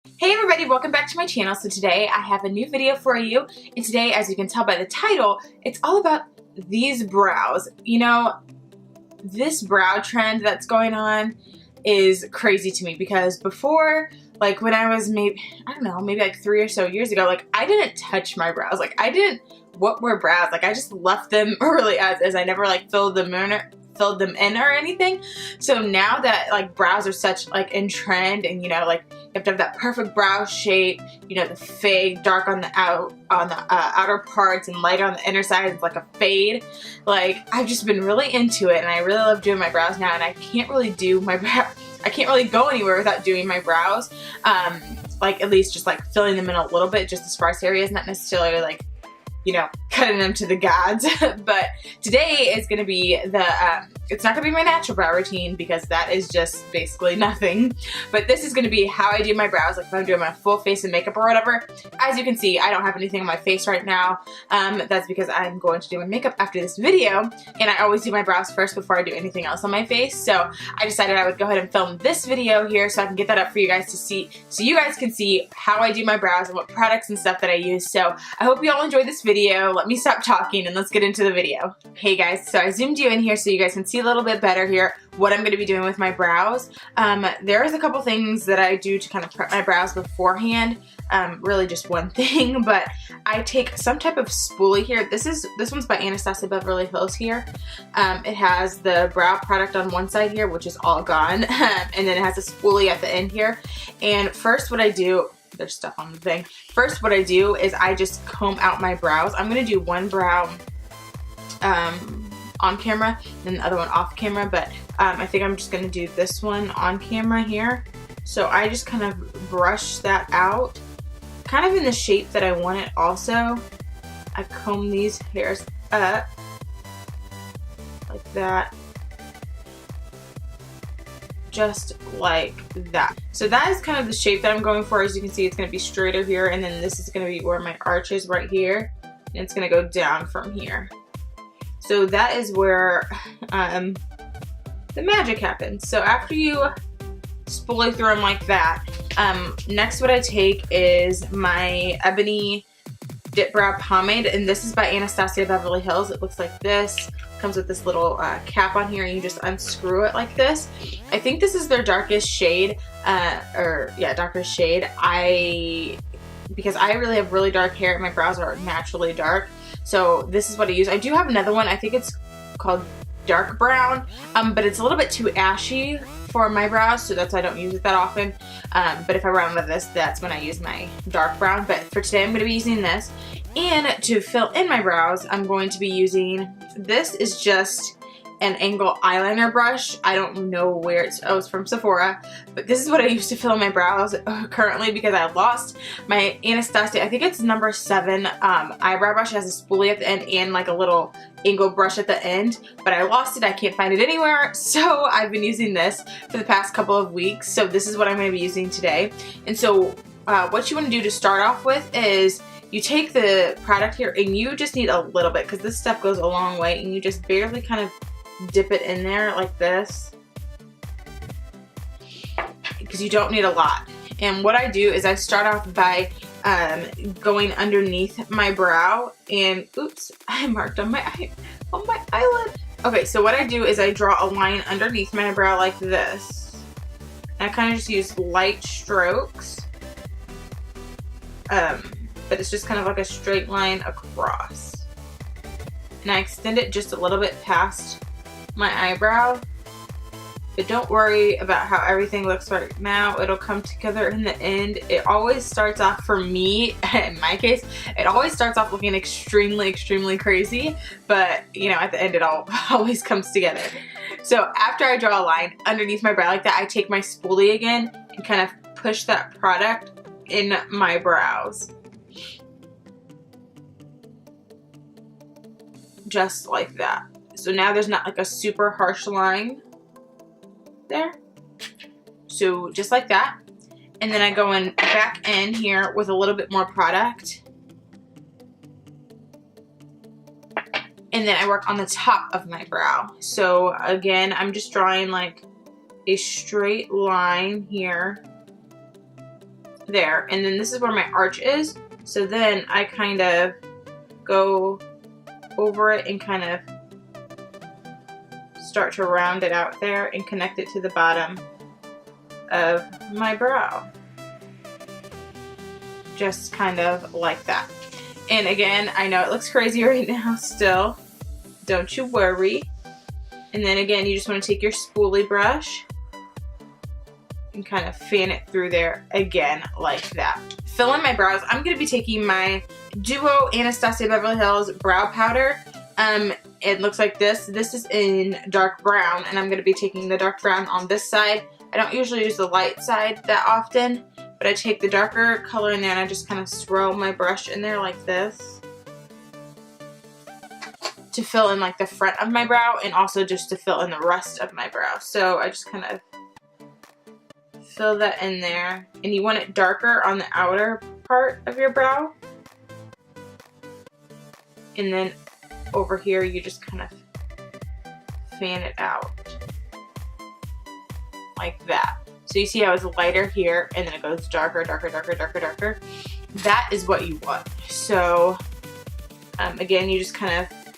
Hey everybody, welcome back to my channel. So today I have a new video for you, and today, as you can tell by the title, it's all about these brows. You know, this brow trend that's going on is crazy to me because before, like when I was maybe like 3 or so years ago, like I didn't touch my brows. Like I didn't what were brows. Like I just left them really as is. I never like filled them in or anything. So now that like brows are such like in trend, and you know, like you have to have that perfect brow shape, you know, the fade, dark on the outer parts and light on the inner side. It's like a fade. Like I've just been really into it, and I really love doing my brows now, and I can't really do my brow. I can't really go anywhere without doing my brows. Like at least just like filling them in a little bit, just the sparse areas, not necessarily like, you know, cutting them to the gods. But today is going to be it's not going to be my natural brow routine because that is just basically nothing. But this is going to be how I do my brows, like if I'm doing my full face and makeup or whatever. As you can see, I don't have anything on my face right now. That's because I'm going to do my makeup after this video, and I always do my brows first before I do anything else on my face. So I decided I would go ahead and film this video here so I can get that up for you guys to see, so you guys can see how I do my brows and what products and stuff that I use. So I hope you all enjoyed this video. Let me stop talking and let's get into the video. Hey guys, so I zoomed you in here so you guys can see a little bit better here what I'm going to be doing with my brows. There is a couple things that I do to kind of prep my brows beforehand. Really just one thing, but I take some type of spoolie here. This one's by Anastasia Beverly Hills here. It has the brow product on one side here, which is all gone, and then it has a spoolie at the end here. And first what I do, there's stuff on the thing. First what I do is I just comb out my brows. I'm going to do one brow on camera and the other one off camera, but I think I'm just going to do this one on camera here. So I just kind of brush that out, kind of in the shape that I want it also. I comb these hairs up like that. Just like that. So that is kind of the shape that I'm going for. As you can see, it's going to be straighter here, and then this is going to be where my arch is right here, and it's going to go down from here. So that is where the magic happens. So after you spoolie through them like that, next what I take is my Ebony Dip Brow Pomade, and this is by Anastasia Beverly Hills. It looks like this. Comes with this little cap on here, and you just unscrew it like this. I think this is their darkest shade, darkest shade. Because I really have really dark hair, my brows are naturally dark, so this is what I use. I do have another one, I think it's called Dark Brown, but it's a little bit too ashy for my brows, so that's why I don't use it that often. But if I run with this, that's when I use my dark brown. But for today, I'm going to be using this. And to fill in my brows, I'm going to be using, this is just an angle eyeliner brush. I don't know where it's from Sephora, but this is what I use to fill in my brows currently because I lost my Anastasia, I think it's number 7 eyebrow brush. It has a spoolie at the end and like a little angle brush at the end, but I lost it. I can't find it anywhere, so I've been using this for the past couple of weeks. So this is what I'm going to be using today. And so what you want to do to start off with is you take the product here, and you just need a little bit because this stuff goes a long way, and you just barely kind of dip it in there like this because you don't need a lot. And what I do is I start off by going underneath my brow, and oops, I marked on my eyelid. Okay, so what I do is I draw a line underneath my brow like this, and I kind of just use light strokes, but it's just kind of like a straight line across, and I extend it just a little bit past my eyebrow. But don't worry about how everything looks right now. It'll come together in the end. It always starts off, for me, in my case, it always starts off looking extremely, extremely crazy. But, you know, at the end, it all always comes together. So after I draw a line underneath my brow like that, I take my spoolie again and kind of push that product in my brows. Just like that. So now there's not like a super harsh line there. So just like that. And then I go in back in here with a little bit more product. And then I work on the top of my brow. So again, I'm just drawing like a straight line here there, and then this is where my arch is. So then I kind of go over it and kind of start to round it out there and connect it to the bottom of my brow. Just kind of like that. And again, I know it looks crazy right now still. Don't you worry. And then again, you just want to take your spoolie brush and kind of fan it through there again like that. Fill in my brows. I'm going to be taking my Duo Anastasia Beverly Hills brow powder. It looks like this. This is in dark brown, and I'm going to be taking the dark brown on this side. I don't usually use the light side that often, but I take the darker color in there and I just kind of swirl my brush in there like this to fill in like the front of my brow and also just to fill in the rest of my brow. So I just kind of fill that in there, and you want it darker on the outer part of your brow, and then over here you just kind of fan it out like that. So you see how it's lighter here and then it goes darker, darker, darker, darker, darker. That is what you want. So again, you just kind of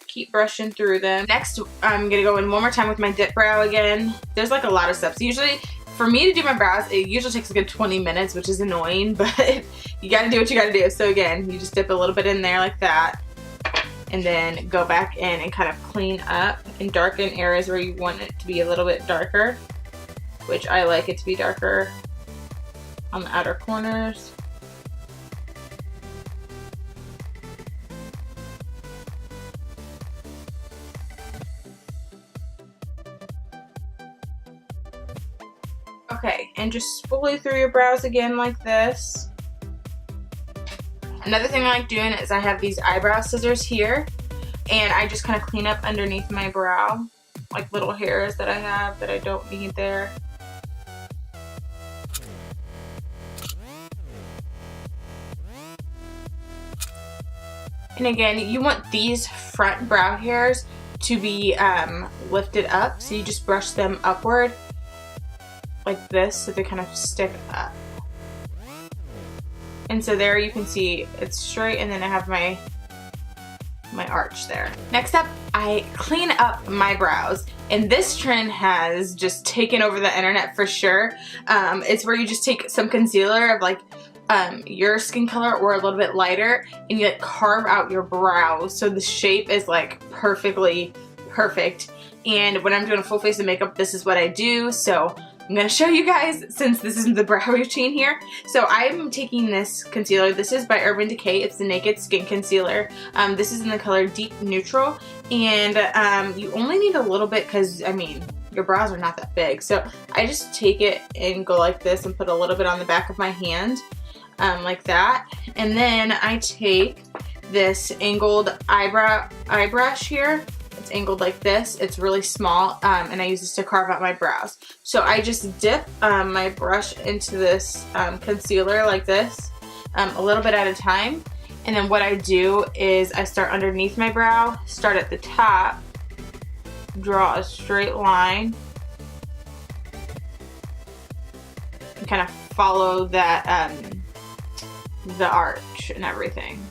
keep brushing through them. Next, I'm gonna go in one more time with my dip brow again. There's like a lot of steps. Usually, for me to do my brows, it usually takes a good 20 minutes, which is annoying, but you gotta do what you gotta do. So again, you just dip a little bit in there like that, and then go back in and kind of clean up and darken areas where you want it to be a little bit darker, which I like it to be darker on the outer corners. Okay, and just spoolie through your brows again like this. Another thing I like doing is I have these eyebrow scissors here, and I just kind of clean up underneath my brow, like little hairs that I have that I don't need there. And again, you want these front brow hairs to be lifted up, so you just brush them upward like this so they kind of stick up. And so there you can see it's straight, and then I have my arch there. Next up, I clean up my brows, and this trend has just taken over the internet for sure. It's where you just take some concealer of like your skin color or a little bit lighter, and you like carve out your brows so the shape is like perfectly perfect. And when I'm doing a full face of makeup, this is what I do. So I'm going to show you guys, since this is the brow routine here. So I'm taking this concealer. This is by Urban Decay. It's the Naked Skin Concealer. This is in the color Deep Neutral. And you only need a little bit because, I mean, your brows are not that big. So I just take it and go like this and put a little bit on the back of my hand, like that. And then I take this angled eye brush here. It's angled like this. It's really small, and I use this to carve out my brows. So I just dip my brush into this concealer like this, a little bit at a time. And then what I do is I start underneath my brow, start at the top, draw a straight line, and kind of follow that, the arch and everything.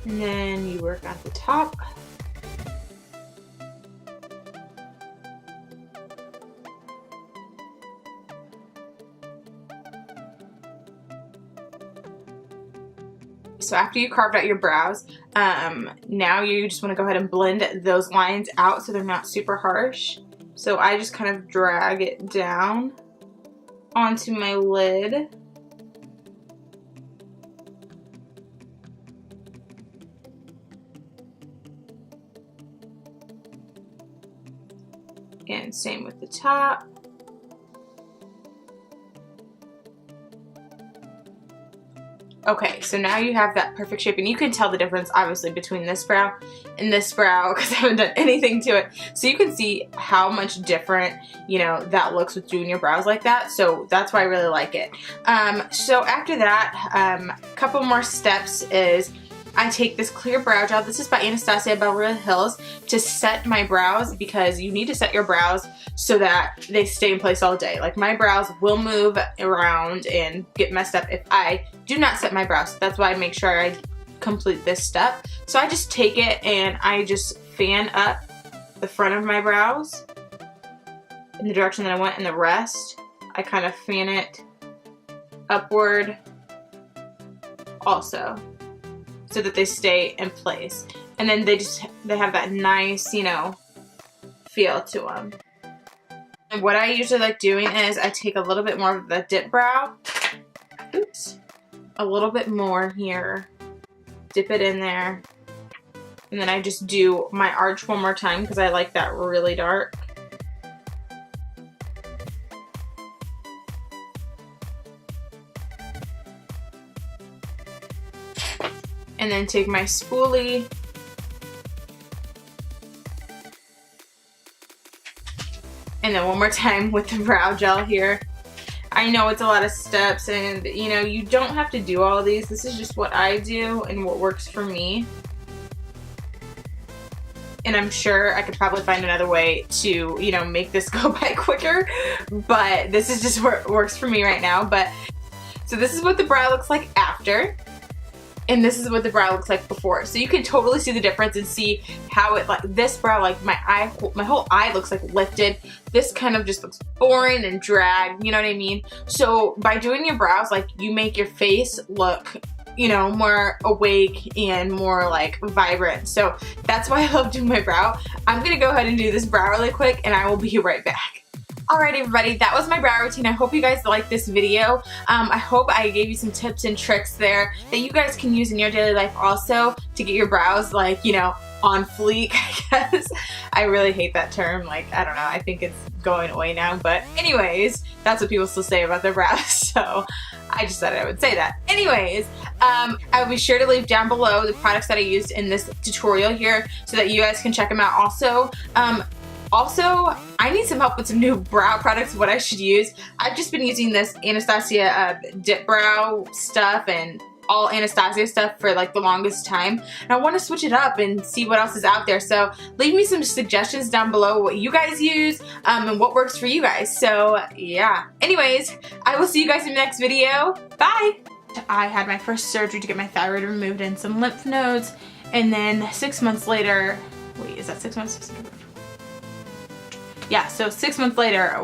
And then you work at the top. So after you carved out your brows, now you just want to go ahead and blend those lines out so they're not super harsh. So I just kind of drag it down onto my lid. And same with the top. Okay, so now you have that perfect shape, and you can tell the difference obviously between this brow and this brow because I haven't done anything to it. So you can see how much different, you know, that looks with doing your brows like that. So that's why I really like it. So after that, a couple more steps is I take this clear brow gel. This is by Anastasia Beverly Hills to set my brows, because you need to set your brows so that they stay in place all day. Like, my brows will move around and get messed up if I do not set my brows. That's why I make sure I complete this step. So I just take it and I just fan up the front of my brows in the direction that I want, and the rest I kind of fan it upward also, so that they stay in place. And then they have that nice, you know, feel to them. And what I usually like doing is I take a little bit more of the dip brow. Oops. A little bit more here. Dip it in there. And then I just do my arch one more time because I like that really dark. And then take my spoolie and then one more time with the brow gel here. I know it's a lot of steps, and you know, you don't have to do all of these. This is just what I do and what works for me. And I'm sure I could probably find another way to, you know, make this go by quicker, but this is just what works for me right now. But so this is what the brow looks like after. And this is what the brow looks like before. So you can totally see the difference and see how it, like, this brow, like my whole eye looks like lifted. This kind of just looks boring and dragged, you know what I mean? So by doing your brows, like, you make your face look, you know, more awake and more like vibrant. So that's why I love doing my brow. I'm gonna go ahead and do this brow really quick and I will be right back. Alright everybody, that was my brow routine. I hope you guys liked this video. I hope I gave you some tips and tricks there that you guys can use in your daily life also to get your brows, like, you know, on fleek, I guess. I really hate that term. Like, I don't know, I think it's going away now. But anyways, that's what people still say about their brows. So I just thought I would say that. Anyways, I'll be sure to leave down below the products that I used in this tutorial here so that you guys can check them out also. Also, I need some help with some new brow products, what I should use. I've just been using this Anastasia dip brow stuff and all Anastasia stuff for like the longest time. And I want to switch it up and see what else is out there. So leave me some suggestions down below what you guys use and what works for you guys. So yeah. Anyways, I will see you guys in the next video. Bye! I had my first surgery to get my thyroid removed and some lymph nodes. And then 6 months later, wait, is that 6 months? Yeah, so 6 months later,